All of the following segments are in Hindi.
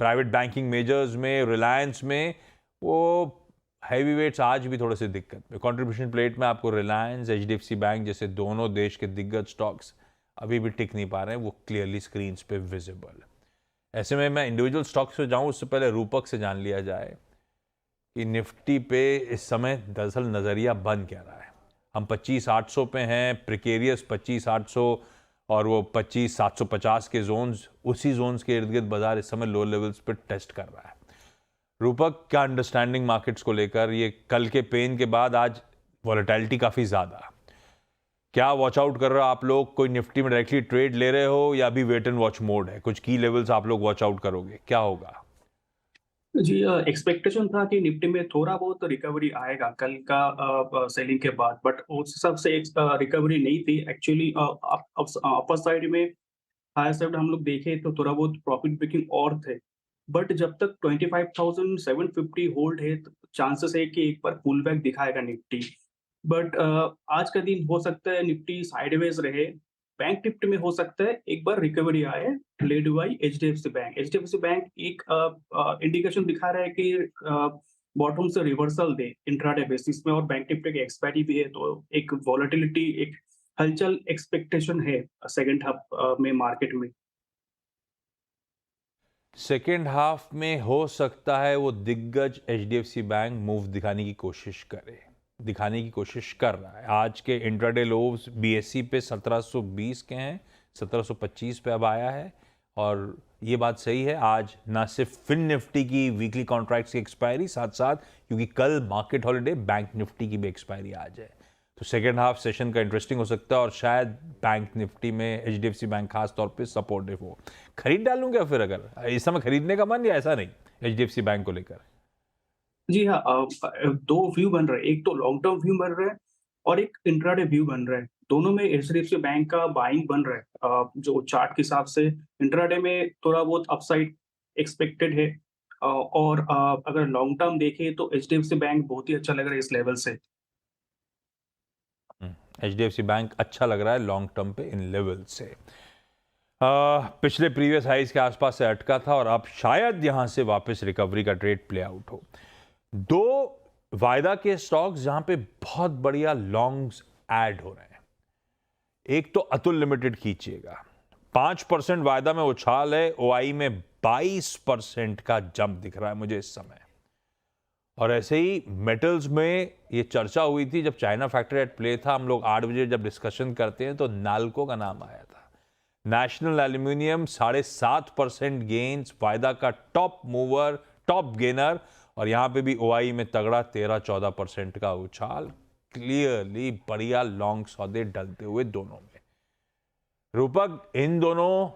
प्राइवेट बैंकिंग मेजर्स में, रिलायंस में वो हैवी वेट्स आज भी थोड़े से दिक्कत में। कंट्रीब्यूशन प्लेट में आपको रिलायंस, एचडीएफसी बैंक जैसे दोनों देश के दिग्गज स्टॉक्स अभी भी टिक नहीं पा रहे हैं, वो क्लियरली स्क्रीन पे विजिबल। ऐसे में मैं इंडिविजुअल स्टॉक्स पे जाऊं उससे पहले रूपक से जान लिया जाए कि निफ्टी पे इस समय दरअसल नज़रिया बन क्या रहा है। हम 25,800 पे हैं, प्रिकेरियस 25,800 और वो 25,750 के जोन्स, उसी जोन्स के इर्द गिर्द बाजार इस समय लो लेवल्स पे टेस्ट कर रहा है। रूपक, क्या अंडरस्टैंडिंग मार्केट्स को लेकर? ये कल के पेन के बाद आज वॉलेटिलिटी काफ़ी ज़्यादा, क्या वॉच आउट कर रहे हो आप लोग? कोई निफ्टी में डायरेक्टली ट्रेड ले रहे हो या अभी वेट एंड वॉच मोड है? कुछ की लेवल्स आप लोग वॉच आउट करोगे, क्या होगा? जी, एक्सपेक्टेशन था कि निफ्टी में थोड़ा बहुत रिकवरी आएगा कल का सेलिंग के बाद, बट उस हिसाब से एक रिकवरी नहीं थी एक्चुअली। अपर साइड में हायर साइड हम लोग देखें तो थोड़ा बहुत प्रॉफिट बुकिंग और थे, बट जब तक 25,750 होल्ड है तो चांसेस है कि एक बार पुल बैक दिखाएगा निफ्टी। बट आज का दिन हो सकता है निफ्टी साइडवेज रहे। बैंक निफ्टी में हो सकता है एक बार रिकवरी आए, led by HDFC bank. HDFC bank एक इंडिकेशन दिखा रहा है कि बॉटम से रिवर्सल दे इंट्राडे बेसिस में, और बैंक निफ्टी की एक्सपायरी भी है, तो एक वॉलेटिलिटी, एक हलचल एक्सपेक्टेशन है सेकंड हाफ में मार्केट में। सेकेंड हाफ में हो सकता है वो दिग्गज एचडीएफसी बैंक मूव दिखाने की कोशिश करे, दिखाने की कोशिश कर रहा है। आज के इंट्राडे लोव्स बीएससी पे 1720 के हैं, 1725 पे अब आया है। और ये बात सही है, आज ना सिर्फ फिन निफ्टी की वीकली कॉन्ट्रैक्ट्स की एक्सपायरी, साथ साथ क्योंकि कल मार्केट हॉलिडे, बैंक निफ्टी की भी एक्सपायरी आज है। तो सेकेंड हाफ सेशन का इंटरेस्टिंग हो सकता है और शायद बैंक निफ्टी में एचडीएफसी बैंक खास तौर पे सपोर्टिव हो। खरीद डालूंगा फिर, अगर इस समय खरीदने का मन, या ऐसा नहीं एचडीएफसी बैंक को लेकर? जी हाँ, 2 व्यू बन रहे हैं, एक तो लॉन्ग टर्म व्यू बन रहा है और एक इंट्राडे व्यू बन रहा है। दोनों में एचडीएफसी बैंक का बाइंग बन रहा है। जो चार्ट के हिसाब से इंट्राडे में थोड़ा बहुत अपसाइड एक्सपेक्टेड है, और अगर लॉन्ग टर्म देखें तो एचडीएफसी बैंक बहुत ही अच्छा लग रहा है इस लेवल से। एचडीएफसी बैंक अच्छा लग रहा है लॉन्ग टर्म पे इन लेवल से। पिछले प्रीवियस हाइज के आसपास से अटका था और अब शायद यहां से वापस रिकवरी का ट्रेड प्ले आउट हो। दो वायदा के स्टॉक्स जहां पे बहुत बढ़िया लॉन्ग्स ऐड हो रहे हैं। एक तो अतुल लिमिटेड खींचिएगा, 5% वायदा में उछाल है, ओआई में 22% का जंप दिख रहा है मुझे इस समय। और ऐसे ही मेटल्स में ये चर्चा हुई थी जब चाइना फैक्ट्री एट प्ले था, हम लोग 8 बजे जब डिस्कशन करते हैं तो नाल्को का नाम आया था। नेशनल एल्यूमिनियम 7.5% गेन्स, वायदा का टॉप मूवर, टॉप गेनर, और यहां पे भी ओआई में तगड़ा 13-14% का उछाल। क्लियरली बढ़िया लॉन्ग सौदे डलते हुए दोनों में। रूपक, इन दोनों,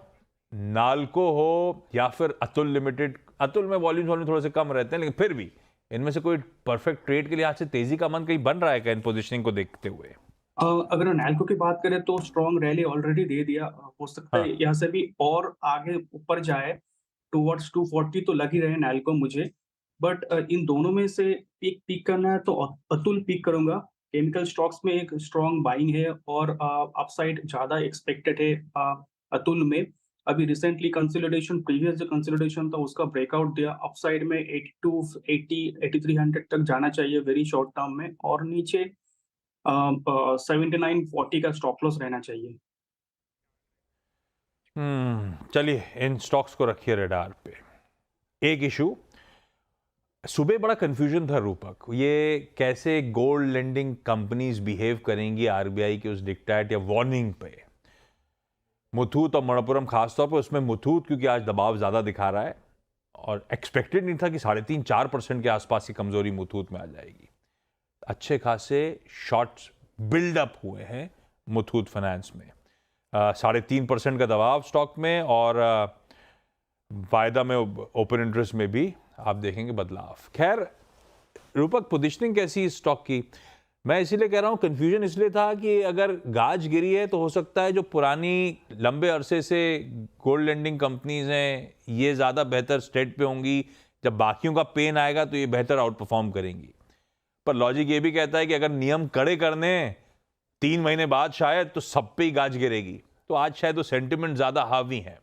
नाल्को हो या फिर अतुल लिमिटेड, अतुल में वॉल्यूम थोड़े से कम रहते हैं लेकिन फिर भी इनमें से कोई परफेक्ट ट्रेड के लिए आज से तेजी का मन कहीं बन रहा है क्या इन पोजीशनिंग को देखते हुए? अगर नैल्को की बात करें तो स्ट्रॉन्ग रैली ऑलरेडी दे दिया। हो सकता है हाँ। यहाँ से भी और आगे ऊपर जाए टुवर्ड्स 240, तो लग ही रहे नैल्को मुझे। बट इन दोनों में से एक पिक करना है तो अतुल पिक करूंगा। केमिकल स्टॉक्स में एक स्ट्रॉन्ग बाइंग है और अपसाइड ज्यादा एक्सपेक्टेड है अतुल में। अभी रिसेंटली कंसोलिडेशन, प्रीवियस जो कंसोलिडेशन था उसका ब्रेकआउट दिया, अपसाइड में 82, 80, 8300 तक जाना चाहिए वेरी शॉर्ट टर्म में, और नीचे 7940 का स्टॉप लॉस रहना चाहिए। चलिए इन स्टॉक्स को रखिए रडार पे। एक इशू, सुबह बड़ा कंफ्यूजन था रूपक, ये कैसे गोल्ड लेंडिंग कंपनीज बिहेव करेंगी आरबीआई के उस डिक्टेट या वार्निंग पे। मुथूट और मणप्पुरम खासतौर पे, उसमें मुथूट क्योंकि आज दबाव ज्यादा दिखा रहा है और एक्सपेक्टेड नहीं था कि 3.5-4% के आसपास की कमजोरी मुथूट में आ जाएगी। अच्छे खासे शॉर्ट्स बिल्डअप हुए हैं मुथूट फाइनेंस में। 3.5% का दबाव स्टॉक में, और वायदा में, ओपन इंटरेस्ट में भी आप देखेंगे बदलाव। खैर रूपक, पोजीशनिंग कैसी है स्टॉक की? मैं इसीलिए कह रहा हूं, कंफ्यूजन इसलिए था कि अगर गाज गिरी है तो हो सकता है जो पुरानी लंबे अरसे से गोल्ड लेंडिंग कंपनीज हैं ये ज़्यादा बेहतर स्टेट पे होंगी, जब बाकियों का पेन आएगा तो ये बेहतर आउट परफॉर्म करेंगी। पर लॉजिक ये भी कहता है कि अगर नियम कड़े करने 3 महीने बाद शायद, तो सब पे ही गाज गिरेगी। तो आज शायद वो सेंटिमेंट ज़्यादा हावी है।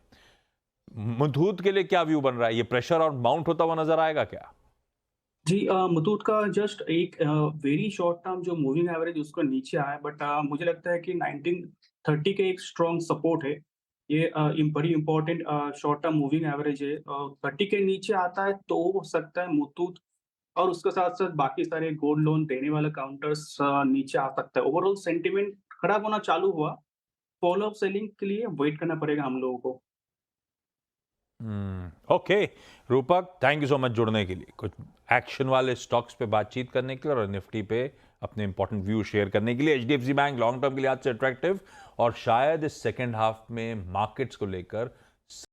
मुथूट के लिए क्या व्यू बन रहा है? ये प्रेशर और माउंट होता हुआ नजर आएगा क्या? जी मुथूट का जस्ट एक वेरी शॉर्ट टर्म जो मूविंग एवरेज उसको नीचे आया, बट मुझे लगता है कि 1930 के एक स्ट्रॉन्ग सपोर्ट है। ये बड़ी important short term moving average है। 30 के नीचे आता है तो हो सकता है मुथूट और उसके साथ-साथ बाकी सारे गोल्ड लोन देने वाले काउंटर्स नीचे आ सकता है। ओवरऑल सेंटिमेंट खराब होना चालू हुआ, फॉलो अप सेलिंग के लिए वेट करना पड़ेगा हम लोगों को। ओके रूपक, थैंक यू सो मच जुड़ने के लिए, कुछ एक्शन वाले स्टॉक्स पे बातचीत करने के लिए और निफ्टी पे अपने इंपॉर्टेंट व्यू शेयर करने के लिए। एचडीएफसी बैंक लॉन्ग टर्म के लिए आज से अट्रैक्टिव और शायद इस सेकेंड हाफ में मार्केट्स को लेकर